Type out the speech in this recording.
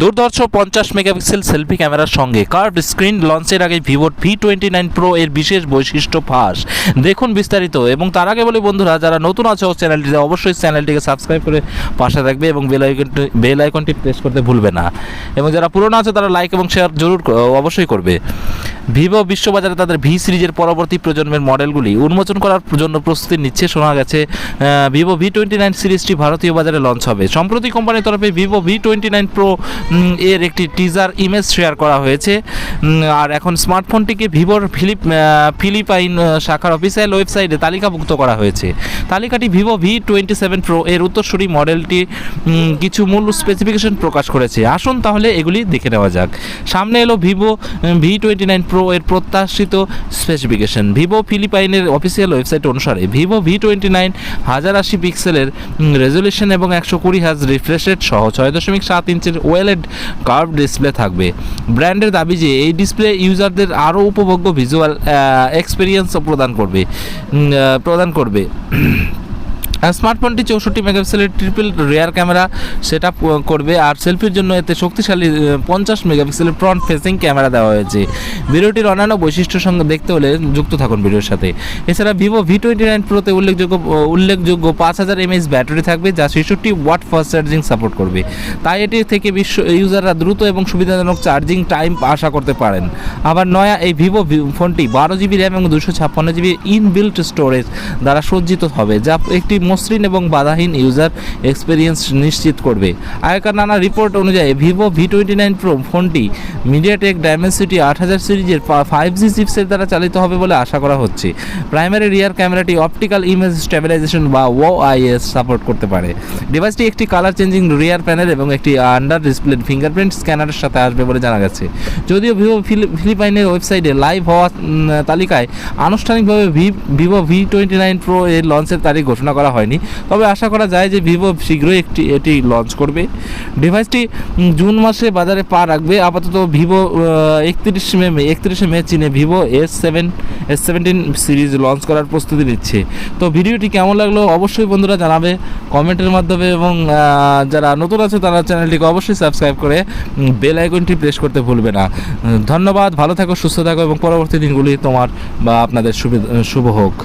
দুর্ধর্ষ 50 megapixel selfie ক্যামেরার সঙ্গে কার্ভড স্ক্রিন লঞ্চের আগে ভিভো V29 Pro এর বিশেষ বৈশিষ্ট্য ফাঁস। দেখুন বিস্তারিত। এবং তার আগে বলি বন্ধুরা, যারা নতুন আছে চ্যানেলটিতে অবশ্যই চ্যানেলটিকে সাবস্ক্রাইব করে পাশে থাকবে এবং বেল আইকনটি প্রেস করতে ভুলবে না। এবং যারা পুরনো আছে তারা লাইক এবং শেয়ার জরুর অবশ্যই করবে। ভিভো বিশ্ববাজারে তাদের ভি সিরিজের পরবর্তী প্রজন্মের মডেলগুলি উন্মোচন করার জন্য প্রস্তুতি নিচ্ছে। শোনা গেছে ভিভো V29 সিরিজটি ভারতীয় বাজারে লঞ্চ হবে। সম্প্রতি কোম্পানির তরফে ভিভো V29 Pro এর একটি টিজার ইমেজ শেয়ার করা হয়েছে। আর এখন স্মার্টফোনটিকে ভিভোর ফিলিপাইন শাখার অফিসিয়াল ওয়েবসাইটে তালিকাভুক্ত করা হয়েছে। তালিকাটি ভিভো V27 Pro এর উত্তরসূরি মডেলটি কিছু মূল স্পেসিফিকেশন প্রকাশ করেছে। আসুন তাহলে এগুলি দেখে নেওয়া যাক। সামনে এলো ভিভো V29 Pro এর প্রত্যাশিত স্পেসিফিকেশন। ভিভো ফিলিপাইনের অফিসিয়াল ওয়েবসাইট অনুসারে ভিভো V29 1080 পিক্সেলের রেজলিউশন এবং 120 হার্জ রিফ্রেশ রেট সহ 6.7 ইঞ্চির ওয়েলেড কার্ভ ডিসপ্লে থাকবে। ব্র্যান্ডের দাবি যে এই ডিসপ্লে ইউজারদের আরও উপভোগ্য ভিজুয়াল এক্সপিরিয়েন্স প্রদান করবে। স্মার্টফোনটি 64 মেগাপিক্সেলের triple rear camera set up করবে। আর সেলফির জন্য এতে শক্তিশালী 50 মেগাপিক্সেলের ফ্রন্ট ফেসিং ক্যামেরা দেওয়া হয়েছে। ভিডিওটির অন্যান্য বৈশিষ্ট্য সঙ্গে দেখতে হলে যুক্ত থাকুন ভিডিওর সাথে। এছাড়া ভিভো V29 Proতে উল্লেখযোগ্য 5000 mAh ব্যাটারি থাকবে, যা 66 ওয়াট ফাস্ট চার্জিং সাপোর্ট করবে। তাই এটি থেকে ইউজাররা দ্রুত এবং সুবিধাজনক চার্জিং টাইম আশা করতে পারেন। আবার নয়া এই ভিভো ফোনটি 12GB র্যাম এবং 256GB ইনবিল্ট স্টোরেজ দ্বারা সজ্জিত হবে, যা একটি মসৃণ এবং বাধাহীন ইউজার এক্সপিরিয়েন্স নিশ্চিত করবে। আগেকার নানা রিপোর্ট অনুযায়ী ভিভো V29 Pro ফোনটি মিডিয়াটেক ডায়মেনসিটি 8000 সিরিজের 5G চিপসেট দ্বারা চালিত হবে বলে আশা করা হচ্ছে। প্রাইমারি রিয়ার ক্যামেরাটি অপটিক্যাল ইমেজ স্টেবিলাইজেশন বা OIS সাপোর্ট করতে পারে। ডিভাইসটি একটি কালার চেঞ্জিং রিয়ার প্যানেল এবং একটি আন্ডার ডিসপ্লে ফিঙ্গারপ্রিন্ট স্ক্যানারের সাথে আসবে বলে জানা গেছে। যদিও ভিভো ফিলিপাইনের ওয়েবসাইটে লাইভ হওয়া তালিকায় আনুষ্ঠানিকভাবে ভিভো V29 Pro এর লঞ্চের তারিখ ঘোষণা করা হয়নি, তবে আশা করা যায় যে ভিভো শীঘ্রই এটি লঞ্চ করবে। ডিভাইসটি জুন মাসে বাজারে পা রাখবে। আপাতত ভিভো 31 মে চীনে ভিভো S17 সিরিজ লঞ্চ করার প্রস্তুতি নিচ্ছে। তো ভিডিওটি কেমন লাগলো অবশ্যই বন্ধুরা জানাবে কমেন্টের মাধ্যমে, এবং যারা নতুন আছে তারা চ্যানেলটিকে অবশ্যই সাবস্ক্রাইব করে বেল আইকনটি প্রেস করতে ভুলবে না। ধন্যবাদ, ভালো থাকো, সুস্থ থাকো এবং পরবর্তী দিনগুলি তোমার বা আপনাদের শুভ হোক।